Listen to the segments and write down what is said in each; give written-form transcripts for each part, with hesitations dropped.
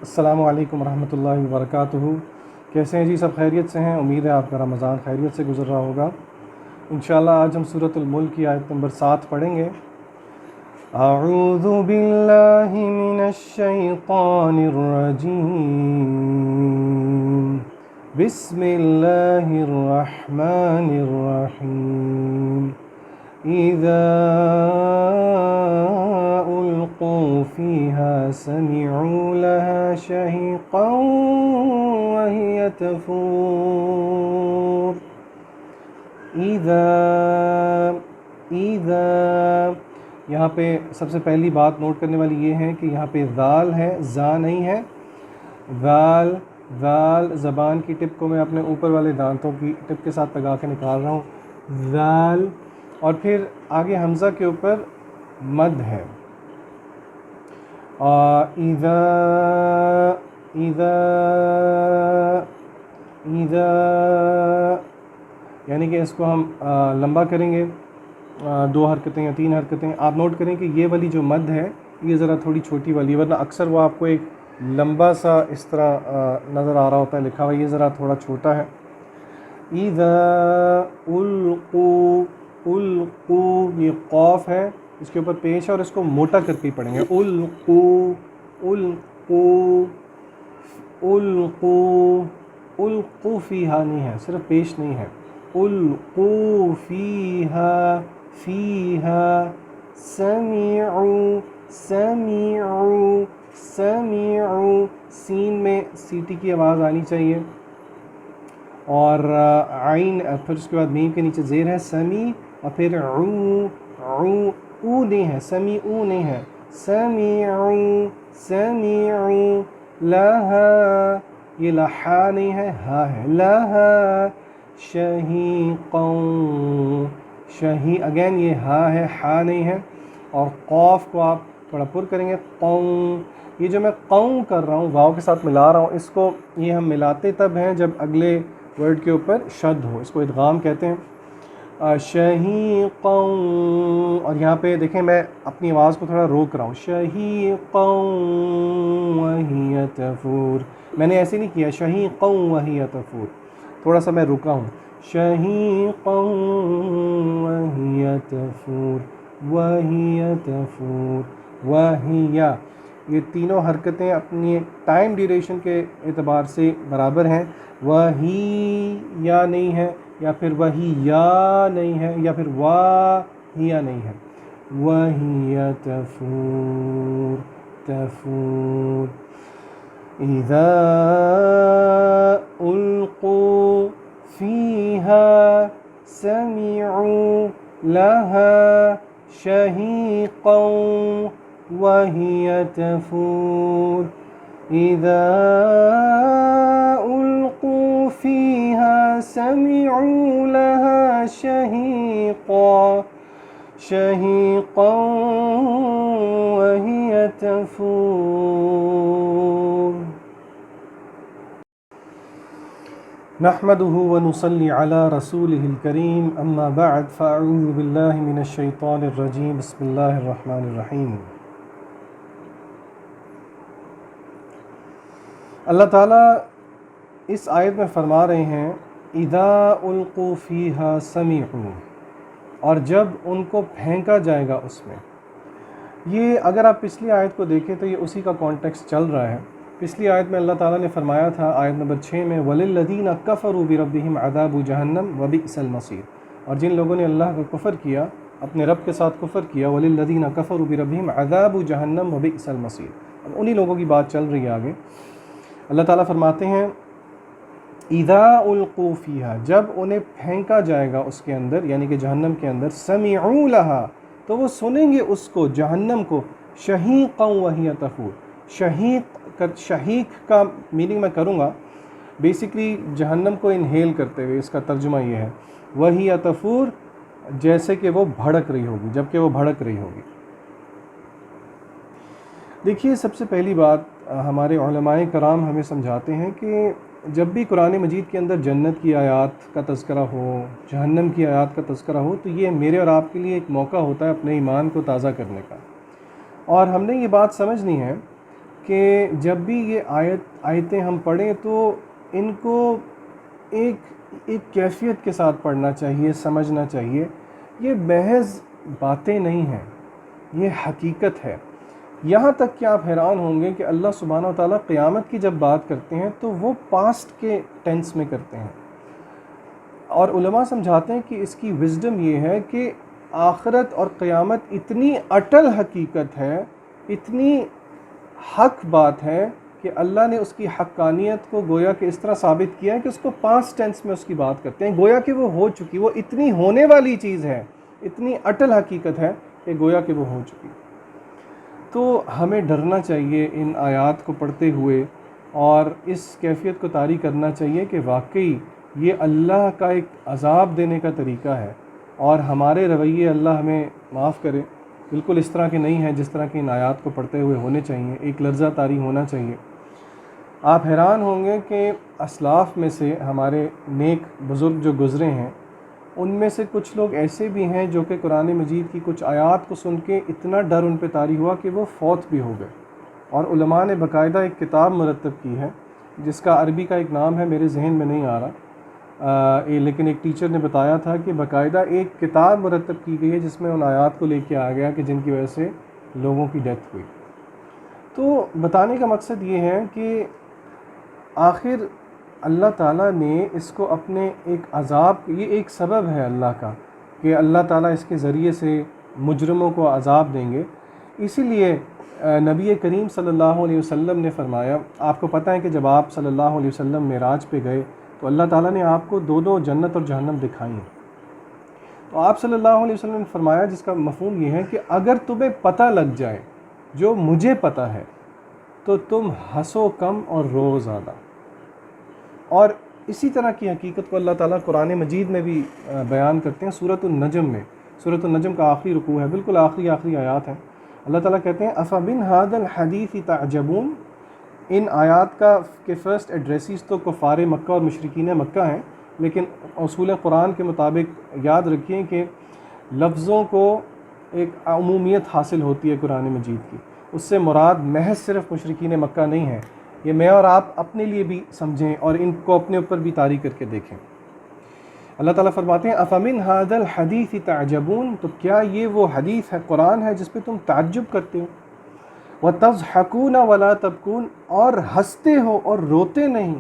السلام علیکم ورحمۃ اللہ وبرکاتہ۔ کیسے ہیں جی؟ سب خیریت سے ہیں؟ امید ہے آپ کا رمضان خیریت سے گزر رہا ہوگا۔ انشاءاللہ آج ہم سورۃ الملک کی آیت نمبر 7 پڑھیں گے۔ اعوذ باللہ من الشیطان الرجیم، بسم اللہ الرحمن الرحیم۔ اذا القوا فيها سمعوا لها شهيقا وهي تفور۔ اذا یہاں پہ سب سے پہلی بات نوٹ کرنے والی یہ ہے کہ یہاں پہ ذال ہے، زا نہیں ہے۔ ذال زبان کی ٹپ کو میں اپنے اوپر والے دانتوں کی ٹپ کے ساتھ لگا کے نکال رہا ہوں، ذال، اور پھر آگے حمزہ کے اوپر مد ہے۔ اذا یعنی کہ اس کو ہم لمبا کریں گے، 2 حرکتیں یا 3 حرکتیں۔ آپ نوٹ کریں کہ یہ والی جو مد ہے یہ ذرا تھوڑی چھوٹی والی، ورنہ اکثر وہ آپ کو ایک لمبا سا اس طرح نظر آ رہا ہوتا ہے لکھا ہوا، یہ ذرا تھوڑا چھوٹا ہے۔ اذا القوا یہ قاف ہے، اس کے اوپر پیش ہے اور اس کو موٹا کر کے پڑھیں گے۔ القوا فیہا نہیں ہے، صرف پیش نہیں ہے۔ القوا فیہا سمعوا سین میں سیٹی کی آواز آنی چاہیے، اور عین، پھر اس کے بعد میم کے نیچے زیر ہے، سمی، اور پھر او نہیں ہے، سمیعو نہیں ہے، سمیعو لہا، یہ لہا نہیں ہے، ہا ہے، لہا شہیقا، اگین یہ ہا ہے، ہا نہیں ہے، اور قاف کو آپ تھوڑا پر کریں گے، قوں۔ یہ جو میں قوں کر رہا ہوں، واو کے ساتھ ملا رہا ہوں، اس کو یہ ہم ملاتے تب ہیں جب اگلے ورڈ کے اوپر شد ہو، اس کو ادغام کہتے ہیں۔ شہیقا، اور یہاں پہ دیکھیں میں اپنی آواز کو تھوڑا روک رہا ہوں، شہیقا وہی تفور، میں نے ایسے نہیں کیا، شہیقا وہی تفور، تھوڑا سا میں رکا ہوں، شہیقا وہی تفور، وہی، یہ تینوں حرکتیں اپنی ٹائم ڈیوریشن کے اعتبار سے برابر ہیں۔ وہی یا نہیں ہے، یا پھر وہی یا نہیں ہے، یا پھر واہیا نہیں ہے، وہی تفور۔ اذا القوا فیہا سمعوا لہا شہیقا وہی تفور۔ اذا القوا فیہا سمعوا لہا شہیقا وہی تفور۔ نحمده ونصلي على رسوله الكريم، اما بعد فاعوذ باللہ من الشیطان الرجیم، بسم اللہ الرحمن الرحیم۔ اللہ تعالیٰ اس آیت میں فرما رہے ہیں اذا القوا فیہا سمعوا، اور جب ان کو پھینکا جائے گا اس میں۔ یہ اگر آپ پچھلی آیت کو دیکھیں تو یہ اسی کا کانٹیکسٹ چل رہا ہے۔ پچھلی آیت میں اللہ تعالیٰ نے فرمایا تھا، آیت نمبر 6 میں، وَلِلَّذِينَ كَفَرُوا بِرَبِّهِمْ عَذَابُ جَهَنَّمَ وَبِئْسَ الْمَصِيرُ، اور جن لوگوں نے اللہ کا کفر کیا، اپنے رب کے ساتھ کفر کیا، وَلِلَّذِينَ كَفَرُوا بِرَبِّهِمْ عَذَابُ جَهَنَّمَ وَبِئْسَ الْمَصِيرُ، اب انہی لوگوں کی بات چل رہی ہے آگے۔ اللہ تعالیٰ فرماتے ہیں اذا القوا فیہا، جب انہیں پھینکا جائے گا اس کے اندر، یعنی کہ جہنم کے اندر، سمعوا لہا، تو وہ سنیں گے اس کو، جہنم کو، شہیقا وہی تفور۔ شہیق کا میننگ میں کروں گا، بیسیکلی جہنم کو انہیل کرتے ہوئے، اس کا ترجمہ یہ ہے، وہی تفور، جیسے کہ وہ بھڑک رہی ہوگی، جب کہ وہ بھڑک رہی ہوگی۔ دیکھیے، سب سے پہلی بات ہمارے علماء کرام ہمیں سمجھاتے ہیں کہ جب بھی قرآن مجید کے اندر جنت کی آیات کا تذکرہ ہو، جہنم کی آیات کا تذکرہ ہو، تو یہ میرے اور آپ کے لیے ایک موقع ہوتا ہے اپنے ایمان کو تازہ کرنے کا۔ اور ہم نے یہ بات سمجھنی ہے کہ جب بھی یہ آیتیں ہم پڑھیں تو ان کو ایک کیفیت کے ساتھ پڑھنا چاہیے، سمجھنا چاہیے۔ یہ محض باتیں نہیں ہیں، یہ حقیقت ہے۔ یہاں تک کہ آپ حیران ہوں گے کہ اللہ سبحانہ و تعالیٰ قیامت کی جب بات کرتے ہیں تو وہ پاسٹ کے ٹینس میں کرتے ہیں، اور علماء سمجھاتے ہیں کہ اس کی وزڈم یہ ہے کہ آخرت اور قیامت اتنی اٹل حقیقت ہے، اتنی حق بات ہے کہ اللہ نے اس کی حقانیت کو گویا کہ اس طرح ثابت کیا ہے کہ اس کو پاسٹ ٹینس میں اس کی بات کرتے ہیں، گویا کہ وہ ہو چکی، وہ اتنی ہونے والی چیز ہے، اتنی اٹل حقیقت ہے کہ گویا کہ وہ ہو چکی۔ تو ہمیں ڈرنا چاہیے ان آیات کو پڑھتے ہوئے، اور اس کیفیت کو طاری کرنا چاہیے کہ واقعی یہ اللہ کا ایک عذاب دینے کا طریقہ ہے، اور ہمارے رویے اللہ ہمیں معاف کرے بالکل اس طرح کے نہیں ہیں جس طرح کی ان آیات کو پڑھتے ہوئے ہونے چاہیے، ایک لرزہ طاری ہونا چاہیے۔ آپ حیران ہوں گے کہ اسلاف میں سے ہمارے نیک بزرگ جو گزرے ہیں، ان میں سے کچھ لوگ ایسے بھی ہیں جو کہ قرآن مجید کی کچھ آیات کو سن کے اتنا ڈر ان پہ طاری ہوا کہ وہ فوت بھی ہو گئے، اور علماء نے باقاعدہ ایک کتاب مرتب کی ہے جس کا عربی کا ایک نام ہے، میرے ذہن میں نہیں آ رہا، لیکن ایک ٹیچر نے بتایا تھا کہ باقاعدہ ایک کتاب مرتب کی گئی ہے جس میں ان آیات کو لے کے آ گیا کہ جن کی وجہ سے لوگوں کی ڈیتھ ہوئی۔ تو بتانے کا مقصد یہ ہے کہ آخر اللہ تعالیٰ نے اس کو اپنے ایک عذاب، یہ ایک سبب ہے اللہ کا کہ اللہ تعالیٰ اس کے ذریعے سے مجرموں کو عذاب دیں گے۔ اسی لیے نبی کریم صلی اللہ علیہ وسلم نے فرمایا، آپ کو پتہ ہے کہ جب آپ صلی اللہ علیہ وسلم معراج پہ گئے تو اللہ تعالیٰ نے آپ کو دو جنت اور جہنم دکھائی ہیں۔ تو آپ صلی اللہ علیہ وسلم نے فرمایا، جس کا مفہوم یہ ہے کہ اگر تمہیں پتہ لگ جائے جو مجھے پتہ ہے تو تم ہنسو کم اور رو زیادہ۔ اور اسی طرح کی حقیقت کو اللہ تعالیٰ قرآن مجید میں بھی بیان کرتے ہیں، سورۃ النجم میں۔ سورۃ النجم کا آخری رکوع ہے، بالکل آخری آیات ہے۔ اللہ تعالیٰ کہتے ہیں افمن ھذا الحدیث تعجبون۔ ان آیات کا کہ فرسٹ ایڈریسز تو کفار مکہ اور مشرکین مکہ ہیں، لیکن اصول قرآن کے مطابق یاد رکھیے کہ لفظوں کو ایک عمومیت حاصل ہوتی ہے قرآن مجید کی، اس سے مراد محض صرف مشرکین مکہ نہیں ہے، یہ میں اور آپ اپنے لیے بھی سمجھیں اور ان کو اپنے اوپر بھی طاری کر کے دیکھیں۔ اللہ تعالیٰ فرماتے ہیں افمن ھذا الحدیث تعجبون، تو کیا یہ وہ حدیث ہے، قرآن ہے جس پہ تم تعجب کرتے ہو، وتضحکون ولا تبکون، اور ہنستے ہو اور روتے نہیں،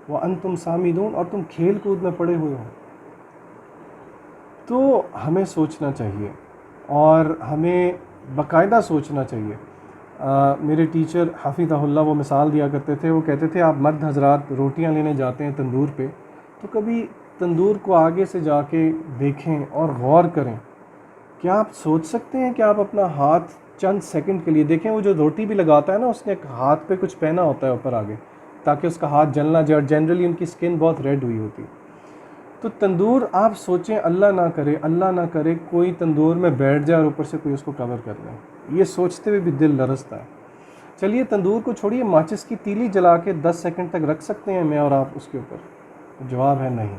وانتم سامدون، اور تم کھیل کود میں پڑے ہوئے ہو۔ تو ہمیں سوچنا چاہیے اور ہمیں باقاعدہ سوچنا چاہیے۔ میرے ٹیچر حفظہ اللہ وہ مثال دیا کرتے تھے، وہ کہتے تھے آپ مرد حضرات روٹیاں لینے جاتے ہیں تندور پہ، تو کبھی تندور کو آگے سے جا کے دیکھیں اور غور کریں۔ کیا آپ سوچ سکتے ہیں کہ آپ اپنا ہاتھ چند سیکنڈ کے لیے دیکھیں، وہ جو روٹی بھی لگاتا ہے نا، اس نے ایک ہاتھ پہ کچھ پہنا ہوتا ہے اوپر آگے تاکہ اس کا ہاتھ جل نہ جائے، اور جنرلی ان کی سکن بہت ریڈ ہوئی ہوتی ہے۔ تو تندور آپ سوچیں، اللہ نہ کرے کوئی تندور میں بیٹھ جائے اور اوپر سے کوئی اس کو کور کر لے، یہ سوچتے ہوئے بھی دل لرزتا ہے۔ چلیے تندور کو چھوڑیے، ماچس کی تیلی جلا کے 10 سیکنڈ تک رکھ سکتے ہیں میں اور آپ اس کے اوپر؟ جواب ہے نہیں۔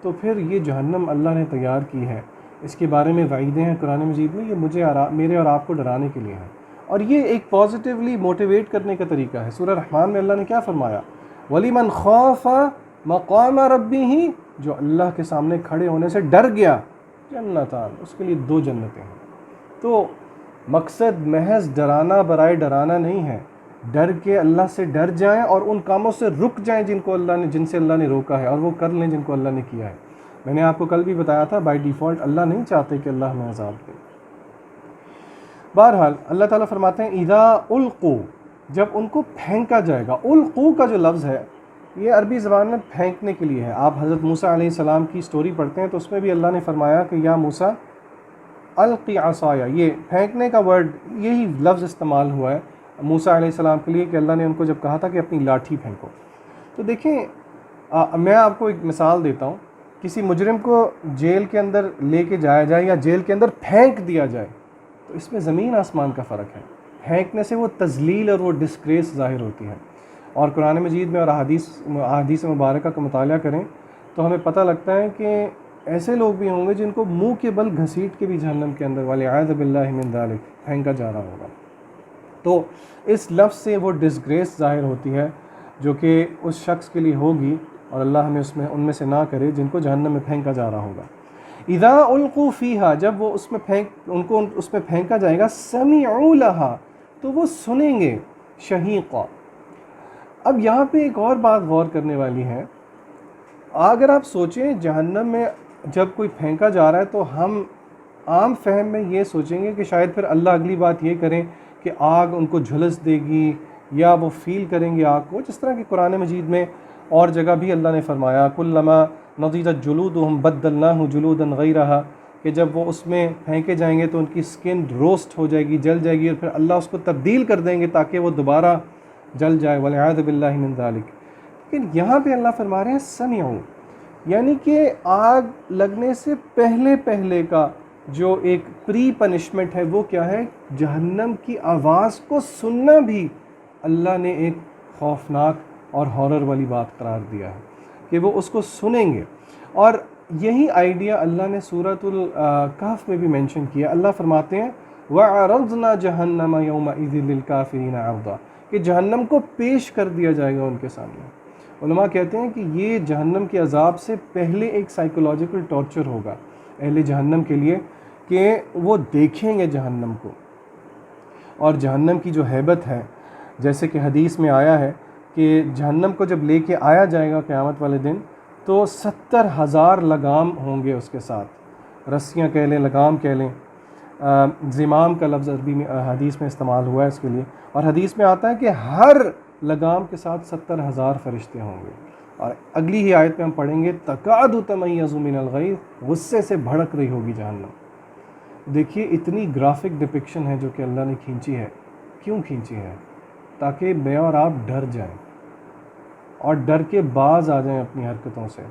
تو پھر یہ جہنم اللہ نے تیار کی ہے، اس کے بارے میں وعیدیں ہیں قرآن مجید میں، یہ میرے اور آپ کو ڈرانے کے لیے ہیں، اور یہ ایک پازیٹیولی موٹیویٹ کرنے کا طریقہ ہے۔ سورہ رحمان میں اللہ نے کیا فرمایا؟ وَلِمَنْ خَافَ مَقَامَ رَبِّهِ، جو اللہ کے سامنے کھڑے ہونے سے ڈر گیا، جنتان، اس کے لیے 2 جنتیں ہیں۔ تو مقصد محض ڈرانا برائے ڈرانا نہیں ہے، ڈر کے اللہ سے ڈر جائیں اور ان کاموں سے رک جائیں جن سے اللہ نے روکا ہے، اور وہ کر لیں جن کو اللہ نے کیا ہے۔ میں نے آپ کو کل بھی بتایا تھا، بائی ڈیفالٹ اللہ نہیں چاہتے کہ اللہ ہمیں عذاب دے۔ بہرحال اللہ تعالیٰ فرماتے ہیں اذا القوا، جب ان کو پھینکا جائے گا۔ القوا کا جو لفظ ہے یہ عربی زبان میں پھینکنے کے لیے ہے۔ آپ حضرت موسیٰ علیہ السلام کی سٹوری پڑھتے ہیں تو اس میں بھی اللہ نے فرمایا کہ یا موسیٰ القی عصایا، یہ پھینکنے کا ورڈ، یہی لفظ استعمال ہوا ہے موسیٰ علیہ السلام کے لیے کہ اللہ نے ان کو جب کہا تھا کہ اپنی لاٹھی پھینکو۔ تو دیکھیں میں آپ کو ایک مثال دیتا ہوں، کسی مجرم کو جیل کے اندر لے کے جایا جائے یا جیل کے اندر پھینک دیا جائے تو اس میں زمین آسمان کا فرق ہے۔ پھینکنے سے وہ تذلیل اور وہ ڈسگریس ظاہر ہوتی ہے، اور قرآن مجید میں اور احادیث مبارکہ کا مطالعہ کریں تو ہمیں پتہ لگتا ہے کہ ایسے لوگ بھی ہوں گے جن کو منہ کے بل گھسیٹ کے بھی جہنم کے اندر والعیاذ باللہ من ذالک پھینکا جا رہا ہوگا۔ تو اس لفظ سے وہ ڈسگریس ظاہر ہوتی ہے جو کہ اس شخص کے لیے ہوگی، اور اللہ ہمیں ان میں سے نہ کرے جن کو جہنم میں پھینکا جا رہا ہوگا۔ اذا القوا فیہا، جب وہ ان کو اس میں پھینکا جائے گا، سمعوا لہا، تو وہ سنیں گے، شہیقا۔ اب یہاں پہ ایک اور بات غور کرنے والی ہے، اگر آپ سوچیں جہنم میں جب کوئی پھینکا جا رہا ہے تو ہم عام فہم میں یہ سوچیں گے کہ شاید پھر اللہ اگلی بات یہ کریں کہ آگ ان کو جھلس دے گی یا وہ فیل کریں گے آگ کو، جس طرح کہ قرآن مجید میں اور جگہ بھی اللہ نے فرمایا کلما نضجت جلودہم بدلناہ جلودا غیرہا، کہ جب وہ اس میں پھینکے جائیں گے تو ان کی سکن روسٹ ہو جائے گی، جل جائے گی، اور پھر اللہ اس کو تبدیل کر دیں گے تاکہ وہ دوبارہ جل جائے، والعیاذ باللہ من ذالک۔ لیکن یہاں پہ اللہ فرما رہے ہیں سمعوا، یعنی کہ آگ لگنے سے پہلے کا جو ایک پری پنشمنٹ ہے وہ کیا ہے؟ جہنم کی آواز کو سننا بھی اللہ نے ایک خوفناک اور ہارر والی بات قرار دیا ہے کہ وہ اس کو سنیں گے۔ اور یہی آئیڈیا اللہ نے سورۃ الکہف میں بھی مینشن کیا۔ اللہ فرماتے ہیں وَعَرَضْنَا جَهَنَّمَ يَوْمَئِذٍ لِّلْكَافِرِينَ عَرْضًا، کہ جہنم کو پیش کر دیا جائے گا ان کے سامنے۔ علماء کہتے ہیں کہ یہ جہنم کے عذاب سے پہلے ایک سائیکولوجیکل ٹارچر ہوگا اہل جہنم کے لیے، کہ وہ دیکھیں گے جہنم کو، اور جہنم کی جو ہیبت ہے، جیسے کہ حدیث میں آیا ہے کہ جہنم کو جب لے کے آیا جائے گا قیامت والے دن تو 70,000 لگام ہوں گے اس کے ساتھ، رسیاں کہہ لیں، لگام کہہ لیں، زمام کا لفظ عربی میں حدیث میں استعمال ہوا ہے اس کے لیے، اور حدیث میں آتا ہے کہ ہر لگام کے ساتھ 70,000 فرشتے ہوں گے۔ اور اگلی ہی آیت میں ہم پڑھیں گے تکاد تمیز من الغیظ، غصے سے بھڑک رہی ہوگی جہنم۔ دیکھیے اتنی گرافک ڈپکشن ہے جو کہ اللہ نے کھینچی ہے۔ کیوں کھینچی ہے؟ تاکہ میں اور آپ ڈر جائیں اور ڈر کے باز آ جائیں اپنی حرکتوں سے۔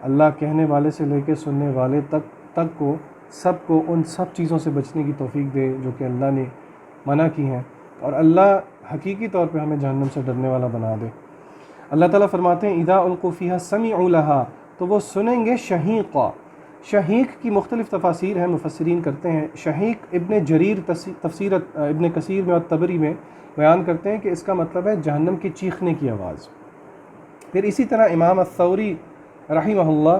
اللہ کہنے والے سے لے کے سننے والے تک کو سب کو ان سب چیزوں سے بچنے کی توفیق دے جو کہ اللہ نے منع کی ہیں، اور اللہ حقیقی طور پہ ہمیں جہنم سے ڈرنے والا بنا دے۔ اللہ تعالیٰ فرماتے ہیں اذا القوا فیہا سمعوا لہا، تو وہ سنیں گے شہیقا۔ شہیق کی مختلف تفاسیر ہیں، مفسرین کرتے ہیں۔ شہیق ابن جریر تفسیر ابن کثیر میں اور طبری میں بیان کرتے ہیں کہ اس کا مطلب ہے جہنم کی چیخنے کی آواز۔ پھر اسی طرح امام الثوری رحمہ اللہ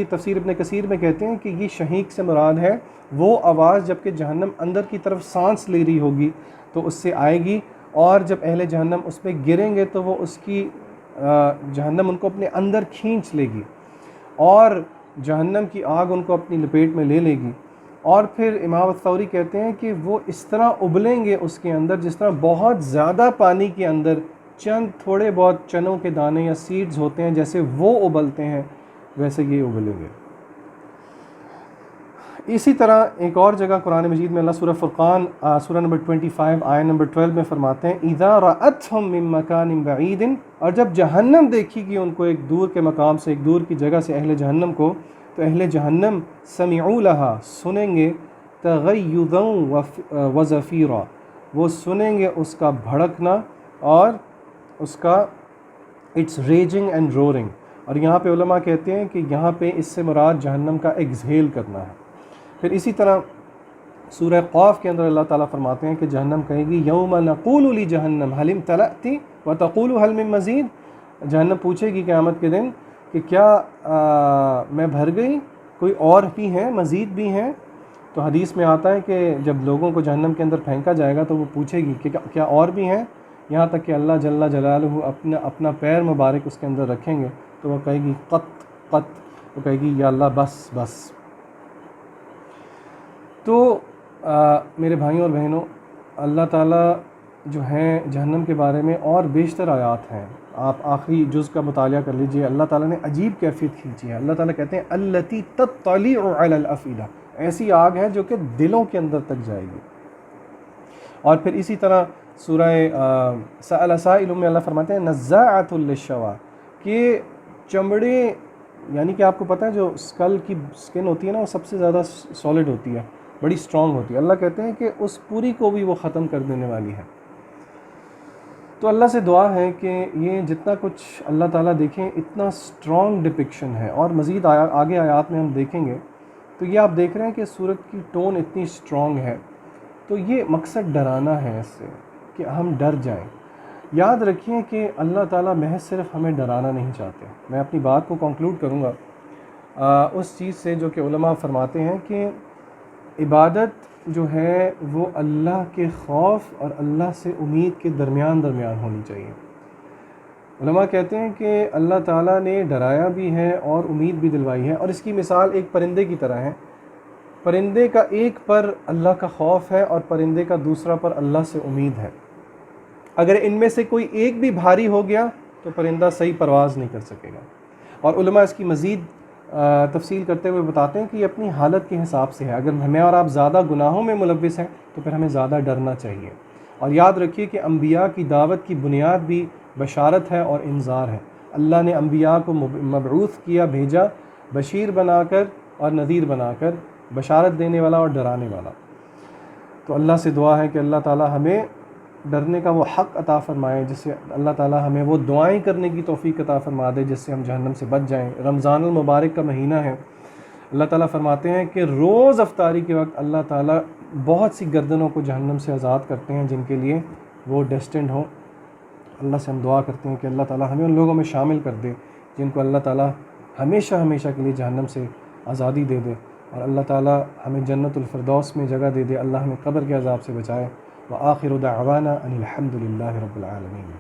تفسیر ابن کثیر میں کہتے ہیں کہ یہ شہیق سے مراد ہے وہ آواز جب کہ جہنم اندر کی طرف سانس لے رہی ہوگی تو اس سے آئے گی، اور جب اہل جہنم اس پہ گریں گے تو وہ اس کی جہنم ان کو اپنے اندر کھینچ لے گی، اور جہنم کی آگ ان کو اپنی لپیٹ میں لے لے گی۔ اور پھر امام الثوری کہتے ہیں کہ وہ اس طرح ابلیں گے اس کے اندر جس طرح بہت زیادہ پانی کے اندر چند تھوڑے بہت چنوں کے دانے یا سیڈز ہوتے ہیں، جیسے وہ ابلتے ہیں ویسے یہ ابلیں گے۔ اسی طرح ایک اور جگہ قرآن مجید میں اللہ سورہ فرقان سورہ نمبر 25 آیت نمبر 12 میں فرماتے ہیں اذا رأتهم من مکان بعید، اور جب جہنم دیکھی گی ان کو ایک دور کے مقام سے، ایک دور کی جگہ سے، اہل جہنم کو، تو اہل جہنم سمعوا لہا، سنیں گے، تغیظا وزفیرا، وہ سنیں گے اس کا بھڑکنا اور اس کا اٹس ریجنگ اینڈ رورنگ۔ اور یہاں پہ علماء کہتے ہیں کہ یہاں پہ اس سے مراد جہنم کا ایگزہیل کرنا ہے۔ پھر اسی طرح سورہ قاف کے اندر اللہ تعالیٰ فرماتے ہیں کہ جہنم کہے گی یوم نقول لجہنم هل امتلأت وتقول هل من مزید، جہنم پوچھے گی قیامت کے دن کہ کیا میں بھر گئی، کوئی اور بھی ہیں، مزید بھی ہیں؟ تو حدیث میں آتا ہے کہ جب لوگوں کو جہنم کے اندر پھینکا جائے گا تو وہ پوچھے گی کہ کیا اور بھی ہیں، یہاں تک کہ اللہ جل جلالہ اپنا پیر مبارک اس کے اندر رکھیں گے تو وہ کہے گی قط، وہ کہے گی یا اللہ بس۔ تو میرے بھائیوں اور بہنوں، اللہ تعالیٰ جو ہیں جہنم کے بارے میں اور بیشتر آیات ہیں، آپ آخری جز کا مطالعہ کر لیجئے، اللہ تعالیٰ نے عجیب کیفیت کھینچی ہے۔ اللہ تعالیٰ کہتے ہیں التی تطلع علی الافئدہ، ایسی آگ ہے جو کہ دلوں کے اندر تک جائے گی۔ اور پھر اسی طرح سورہ سأل سائل میں اللہ فرماتے ہیں نزاعۃ للشویٰ، کہ چمڑے، یعنی کہ آپ کو پتہ ہے جو اسکل کی سکن ہوتی ہے نا وہ سب سے زیادہ سالڈ ہوتی ہے، بڑی سٹرونگ ہوتی ہے، اللہ کہتے ہیں کہ اس پوری کو بھی وہ ختم کر دینے والی ہے۔ تو اللہ سے دعا ہے کہ یہ جتنا کچھ اللہ تعالیٰ دیکھیں اتنا سٹرونگ ڈپکشن ہے، اور مزید آگے آیات میں ہم دیکھیں گے تو یہ آپ دیکھ رہے ہیں کہ سورت کی ٹون اتنی سٹرونگ ہے تو یہ مقصد ڈرانا ہے اس سے کہ ہم ڈر جائیں۔ یاد رکھیں کہ اللہ تعالیٰ محض صرف ہمیں ڈرانا نہیں چاہتے۔ میں اپنی بات کو کنکلوڈ کروں گا اس چیز سے جو کہ علماء فرماتے ہیں کہ عبادت جو ہے وہ اللہ کے خوف اور اللہ سے امید کے درمیان ہونی چاہیے۔ علماء کہتے ہیں کہ اللہ تعالیٰ نے ڈرایا بھی ہے اور امید بھی دلوائی ہے، اور اس کی مثال ایک پرندے کی طرح ہے۔ پرندے کا ایک پر اللہ کا خوف ہے اور پرندے کا دوسرا پر اللہ سے امید ہے۔ اگر ان میں سے کوئی ایک بھی بھاری ہو گیا تو پرندہ صحیح پرواز نہیں کر سکے گا۔ اور علماء اس کی مزید تفصیل کرتے ہوئے بتاتے ہیں کہ یہ اپنی حالت کے حساب سے ہے۔ اگر ہمیں اور آپ زیادہ گناہوں میں ملوث ہیں تو پھر ہمیں زیادہ ڈرنا چاہیے۔ اور یاد رکھیے کہ انبیاء کی دعوت کی بنیاد بھی بشارت ہے اور انذار ہے۔ اللہ نے انبیاء کو مبعوث کیا، بھیجا بشیر بنا کر اور نذیر بنا کر، بشارت دینے والا اور ڈرانے والا۔ تو اللہ سے دعا ہے کہ اللہ تعالیٰ ہمیں ڈرنے کا وہ حق عطا فرمائے، جس سے اللہ تعالیٰ ہمیں وہ دعائیں کرنے کی توفیق عطا فرما دے جس سے ہم جہنم سے بچ جائیں۔ رمضان المبارک کا مہینہ ہے، اللہ تعالیٰ فرماتے ہیں کہ روز افطاری کے وقت اللہ تعالیٰ بہت سی گردنوں کو جہنم سے آزاد کرتے ہیں جن کے لیے وہ ڈیسٹنڈ ہوں۔ اللہ سے ہم دعا کرتے ہیں کہ اللہ تعالیٰ ہمیں ان لوگوں میں شامل کر دے جن کو اللہ تعالیٰ ہمیشہ ہمیشہ کے لیے جہنم سے آزادی دے دے، اور اللہ تعالیٰ ہمیں جنت الفردوس میں جگہ دے دے۔ اللہ ہمیں قبر کے عذاب سے بچائے۔ وآخر دعوانا ان الحمد للہ رب العالمین۔